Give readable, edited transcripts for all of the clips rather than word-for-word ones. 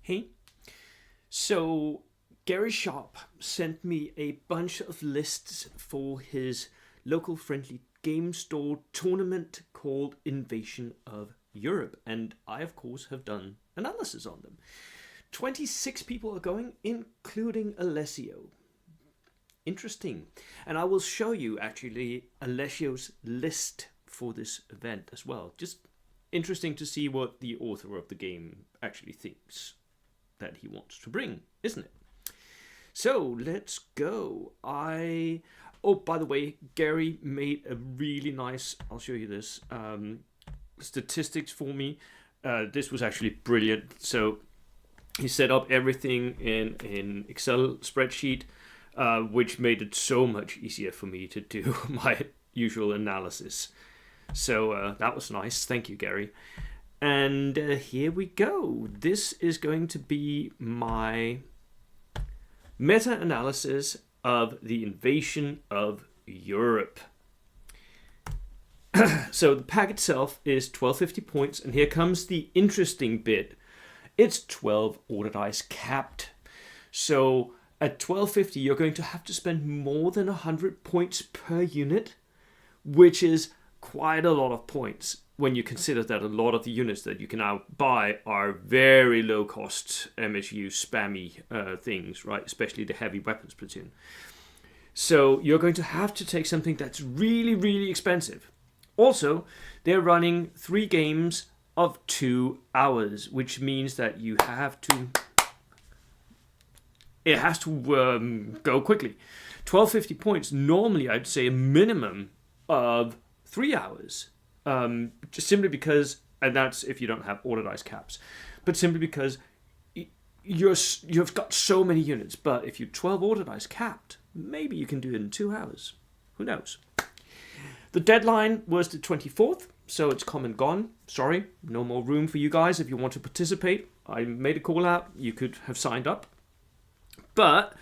Hey, so Gary Sharp sent me a bunch of lists for his local friendly game store tournament called Invasion of Europe, and I, of course, have done analysis on them. 26 people are going, including Alessio. Interesting. And I will show you actually Alessio's list for this event as well. Just interesting to see what the author of the game actually thinks that he wants to bring, isn't it? So let's go. Oh, by the way, Gary made a really nice, I'll show you this, statistics for me. This was actually brilliant. So he set up everything in Excel spreadsheet, which made it so much easier for me to do my usual analysis. So that was nice. Thank you, Gary. And here we go. This is going to be my meta-analysis of the invasion of Europe. So the pack itself is 1250 points, and here comes the interesting bit. It's 12 order dice capped. So at 1250, you're going to have to spend more than 100 points per unit, which is quite a lot of points when you consider that a lot of the units that you can now buy are very low cost MSU spammy things, right? Especially the heavy weapons platoon. So you're going to have to take something that's really, really expensive. Also, they're running 3 games of 2 hours, which means that you have to... It has to go quickly. 1250 points, normally I'd say a minimum of 3 hours. Just simply because, and that's if you don't have order dice caps, but simply because you've got so many units. But if you're 12 order dice capped, maybe you can do it in 2 hours. Who knows? The deadline was the 24th, so it's come and gone. Sorry, no more room for you guys if you want to participate. I made a call out. You could have signed up. But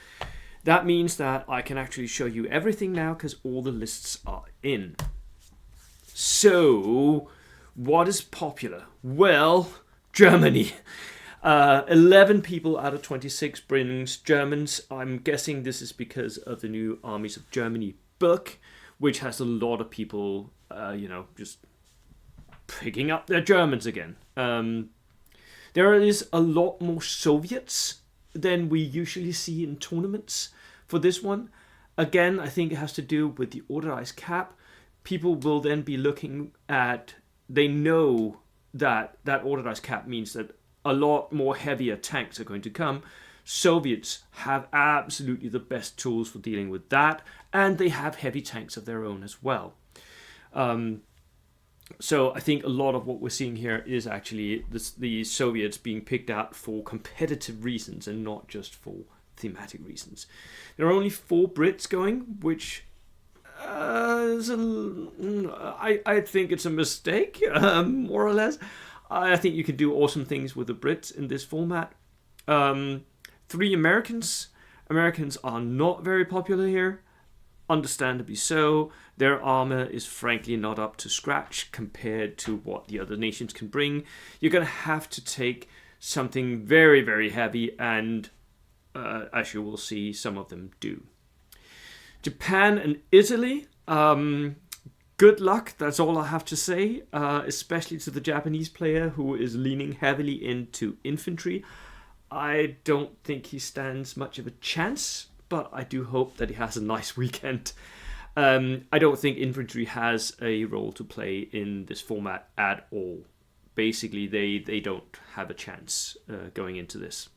that means that I can actually show you everything now because all the lists are in. So, what is popular? Well, Germany. 11 people out of 26 brings Germans. I'm guessing this is because of the new Armies of Germany book, which has a lot of people, just picking up their Germans again. There is a lot more Soviets than we usually see in tournaments for this one. Again, I think it has to do with the order dice cap. People will then be looking at, they know that order dice cap means that a lot more heavier tanks are going to come. Soviets have absolutely the best tools for dealing with that, and they have heavy tanks of their own as well. So I think a lot of what we're seeing here is actually the Soviets being picked out for competitive reasons and not just for thematic reasons. There are only 4 Brits going, which I think it's a mistake, more or less. I think you can do awesome things with the Brits in this format. 3 Americans. Americans are not very popular here. Understandably so. Their armor is frankly not up to scratch compared to what the other nations can bring. You're going to have to take something very, very heavy, and as you will see, some of them do. Japan and Italy, good luck, that's all I have to say, especially to the Japanese player who is leaning heavily into infantry. I don't think he stands much of a chance, but I do hope that he has a nice weekend. I don't think infantry has a role to play in this format at all. Basically, they don't have a chance going into this.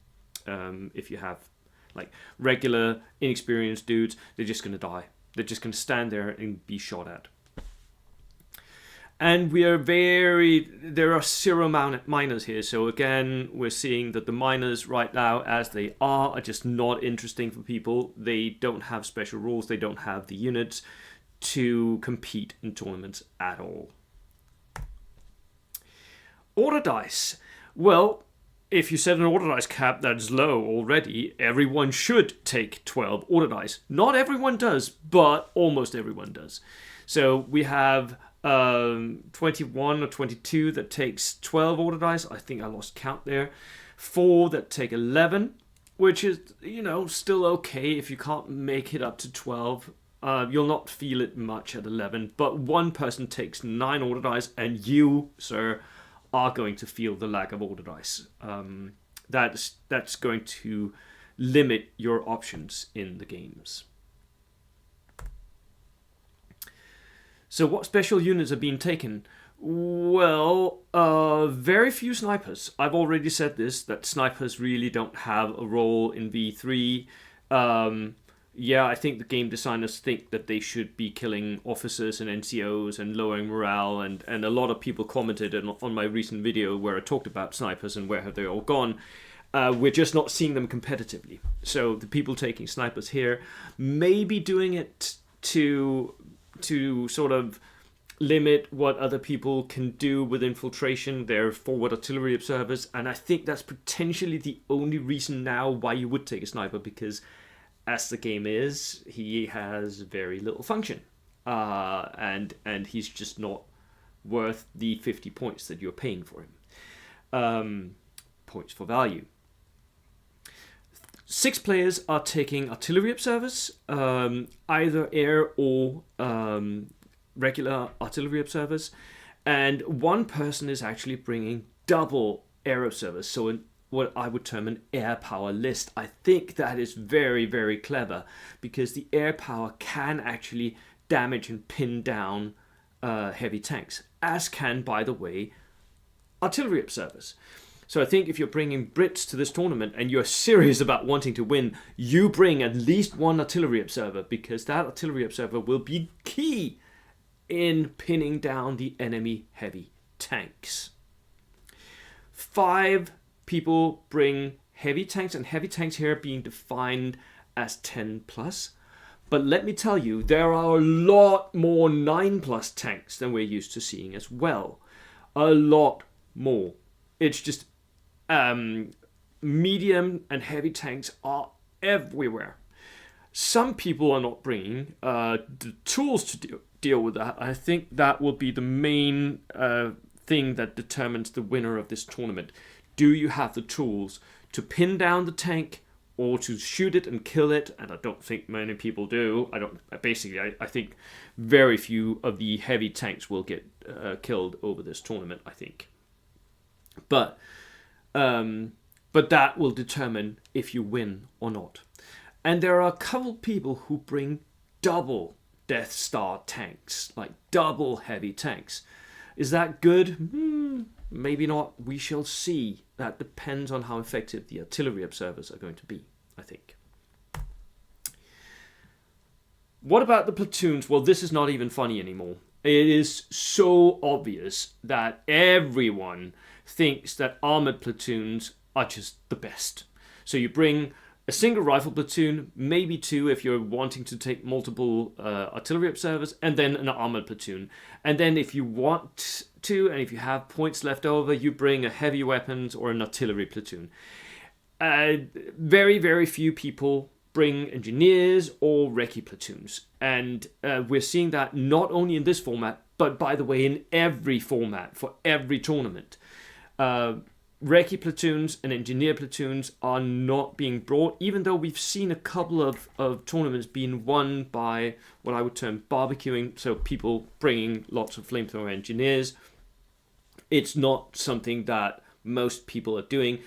If you have like regular, inexperienced dudes, they're just going to die. They're just going to stand there and be shot at. And there are 0 minors here. So again, we're seeing that the minors right now, as they are just not interesting for people. They don't have special rules. They don't have the units to compete in tournaments at all. Order dice. Well, if you set an order dice cap that's low already, everyone should take 12 order dice. Not everyone does, but almost everyone does. So we have 21 or 22 that takes 12 order dice. I think I lost count there. 4 that take 11, which is, still okay if you can't make it up to 12. You'll not feel it much at 11, but one person takes 9 order dice, and you, sir, are going to feel the lack of order dice. That's going to limit your options in the games. So what special units are being taken? Well, very few snipers. I've already said this, that snipers really don't have a role in V3. Yeah, I think the game designers think that they should be killing officers and NCOs and lowering morale, and a lot of people commented on my recent video where I talked about snipers and where have they all gone. We're just not seeing them competitively. So the people taking snipers here may be doing it to sort of limit what other people can do with infiltration. They're forward artillery observers, and I think that's potentially the only reason now why you would take a sniper, because as the game is, he has very little function, and he's just not worth the 50 points that you're paying for him. Points for value. 6 players are taking artillery observers, either air or regular artillery observers, and 1 person is actually bringing double air observers, so what I would term an air power list. I think that is very, very clever, because the air power can actually damage and pin down heavy tanks, as can, by the way, artillery observers. So I think if you're bringing Brits to this tournament and you're serious about wanting to win, you bring at least 1 artillery observer, because that artillery observer will be key in pinning down the enemy heavy tanks. 5 people bring heavy tanks, and heavy tanks here being defined as 10 plus. But let me tell you, there are a lot more 9 plus tanks than we're used to seeing as well. A lot more. It's just medium and heavy tanks are everywhere. Some people are not bringing the tools to deal with that. I think that will be the main thing that determines the winner of this tournament. Do you have the tools to pin down the tank or to shoot it and kill it? And I don't think many people do. I think very few of the heavy tanks will get killed over this tournament, I think. But that will determine if you win or not. And there are a couple people who bring double Death Star tanks, like double heavy tanks. Is that good? Maybe not. We shall see. That depends on how effective the artillery observers are going to be, I think. What about the platoons? Well, this is not even funny anymore. It is so obvious that everyone thinks that armored platoons are just the best. So you bring a single rifle platoon, maybe 2 if you're wanting to take multiple artillery observers, and then an armored platoon. And then if you want to, and if you have points left over, you bring a heavy weapons or an artillery platoon. Very, very few people bring engineers or recce platoons. And we're seeing that not only in this format, but by the way, in every format for every tournament. Recce platoons and engineer platoons are not being brought, even though we've seen a couple of tournaments being won by what I would term barbecuing, so people bringing lots of flamethrower engineers. It's not something that most people are doing.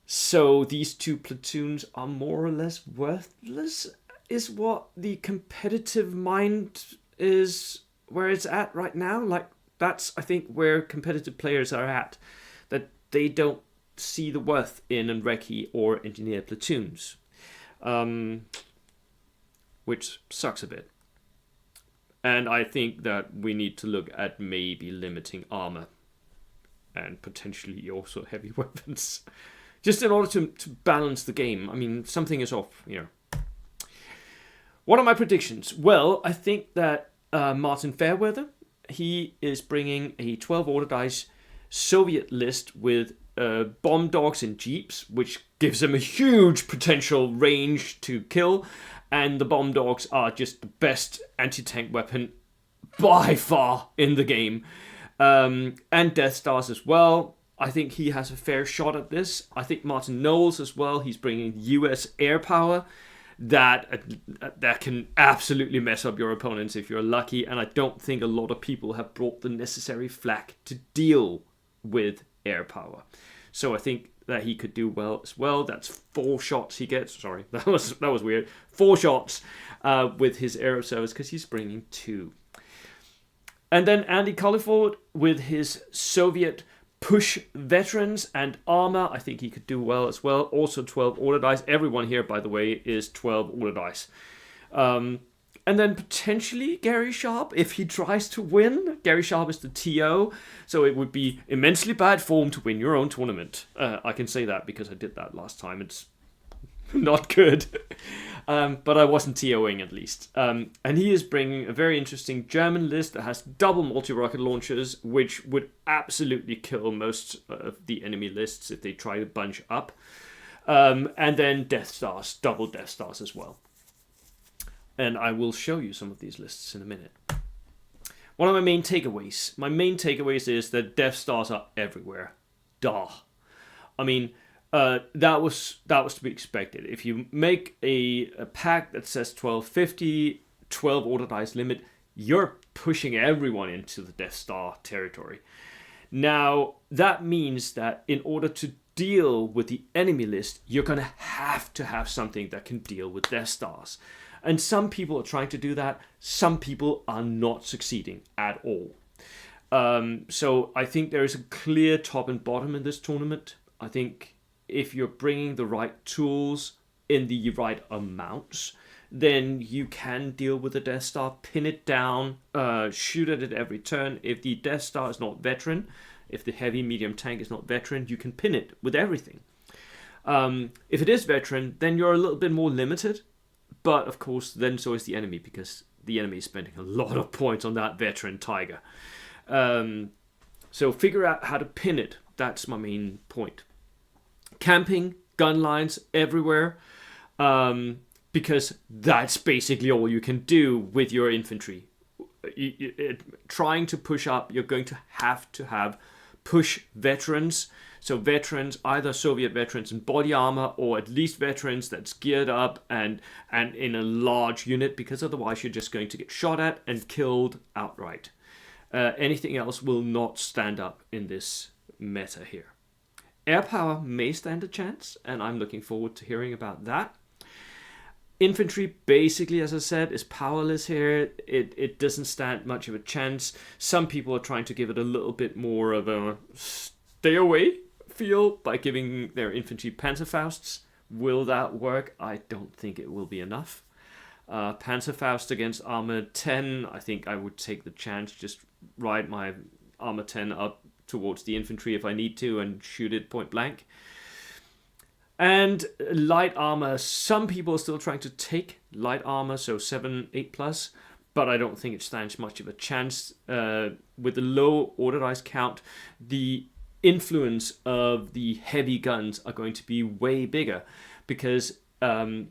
So these 2 platoons are more or less worthless, is what the competitive mind is, where it's at right now. Like, that's, I think, where competitive players are at. That they don't see the worth in recce or engineer platoons, which sucks a bit. And I think that we need to look at maybe limiting armor and potentially also heavy weapons, just in order to balance the game. I mean, something is off, What are my predictions? Well, I think that Martin Fairweather, he is bringing a 12 order dice Soviet list with bomb dogs and jeeps, which gives them a huge potential range to kill, and the bomb dogs are just the best anti-tank weapon by far in the game, and Death Stars as well. I think he has a fair shot at this. I think Martin Knowles as well. He's bringing US air power that can absolutely mess up your opponents if you're lucky. And I don't think a lot of people have brought the necessary flak to deal with air power. So I think that he could do well as well. That's 4 shots he gets. Sorry, that was weird. 4 shots with his aero service because he's bringing 2. And then Andy Culliford with his Soviet push veterans and armor. I think he could do well as well. Also 12 order dice. Everyone here, by the way, is 12 order dice. And then potentially Gary Sharp, if he tries to win. Gary Sharp is the TO, so it would be immensely bad form to win your own tournament. I can say that because I did that last time. It's not good. But I wasn't TOing at least. And he is bringing a very interesting German list that has double multi-rocket launchers, which would absolutely kill most of the enemy lists if they try to bunch up. And then Death Stars, double Death Stars as well. And I will show you some of these lists in a minute. One of my main takeaways is that Death Stars are everywhere. Duh. I mean, that was to be expected. If you make a pack that says 1250, 12 order dice limit, you're pushing everyone into the Death Star territory. Now, that means that in order to deal with the enemy list, you're going to have something that can deal with Death Stars. And some people are trying to do that. Some people are not succeeding at all. So I think there is a clear top and bottom in this tournament. I think if you're bringing the right tools in the right amounts, then you can deal with the Death Star, pin it down, shoot at it every turn. If the Death Star is not veteran, if the heavy medium tank is not veteran, you can pin it with everything. If it is veteran, then you're a little bit more limited. But of course, then so is the enemy, because the enemy is spending a lot of points on that veteran tiger. So figure out how to pin it. That's my main point. Camping, gun lines everywhere, because that's basically all you can do with your infantry. Trying to push up, you're going to have push veterans. So veterans, either Soviet veterans in body armor, or at least veterans that's geared up and in a large unit, because otherwise you're just going to get shot at and killed outright. Anything else will not stand up in this meta here. Air power may stand a chance, and I'm looking forward to hearing about that. Infantry, basically, as I said, is powerless here. It doesn't stand much of a chance. Some people are trying to give it a little bit more of a stay away feel by giving their infantry Panzerfausts. Will that work? I don't think it will be enough. Panzerfaust against armor 10, I think I would take the chance, just ride my armor 10 up towards the infantry if I need to and shoot it point blank. And light armor, some people are still trying to take light armor, so 7, 8 plus, but I don't think it stands much of a chance. With the low order dice count, the influence of the heavy guns are going to be way bigger, because a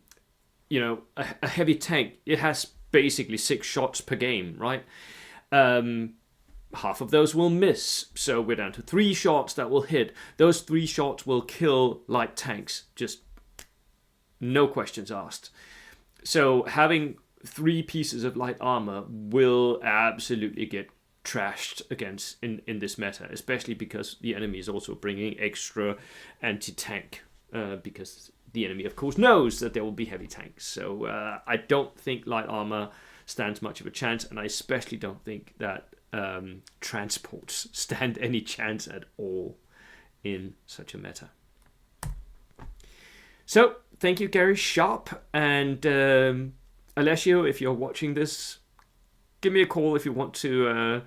heavy tank, it has basically 6 shots per game, right? Half of those will miss, so we're down to 3 shots that will hit. Those 3 shots will kill light tanks, just no questions asked. So having 3 pieces of light armor will absolutely get trashed against in this meta, especially because the enemy is also bringing extra anti-tank, because the enemy of course knows that there will be heavy tanks. So I don't think light armor stands much of a chance, and I especially don't think that transports stand any chance at all in such a meta. So thank you, Gary Sharp, and Alessio, if you're watching this, give me a call if you want to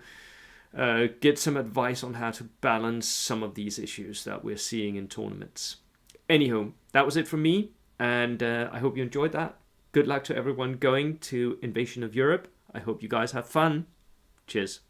get some advice on how to balance some of these issues that we're seeing in tournaments. Anyhow, that was it from me, and I hope you enjoyed that. Good luck to everyone going to Invasion of Europe. I hope you guys have fun. Cheers.